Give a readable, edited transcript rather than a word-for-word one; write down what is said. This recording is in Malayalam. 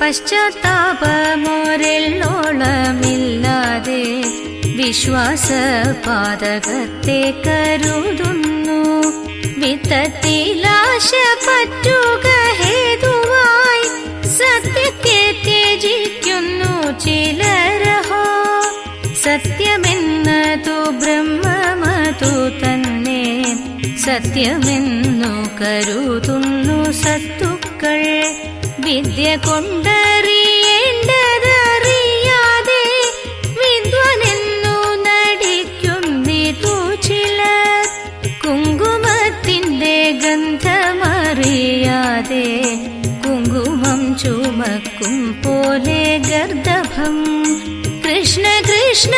പശ്ചാത്താപമൊരെള്ളോളമില്ലാതെ വിശ്വാസപാതകത്തെ കരുതുന്നു. വിത്തത്തിലാശ പറ്റുക ഹേതുവായി സത്യത്തെ ത്യജിക്കുന്നു ചിലരഹോ. സത്യമെന്നതു ബ്രഹ്മമതു തന്നെ സത്യമെന്നു കരുതുന്നു സത്തുക്കൾ. വിദ്യ കൊണ്ടറിയേണ്ടതറിയാതെ വിദ്വാനെന്നു നടിക്കുന്നിതു ചിലർ. കുങ്കുമത്തിന്റെ ഗന്ധമറിയാതെ കുങ്കുമം ചുമക്കും പോലെ ഗർദഭം. കൃഷ്ണ കൃഷ്ണ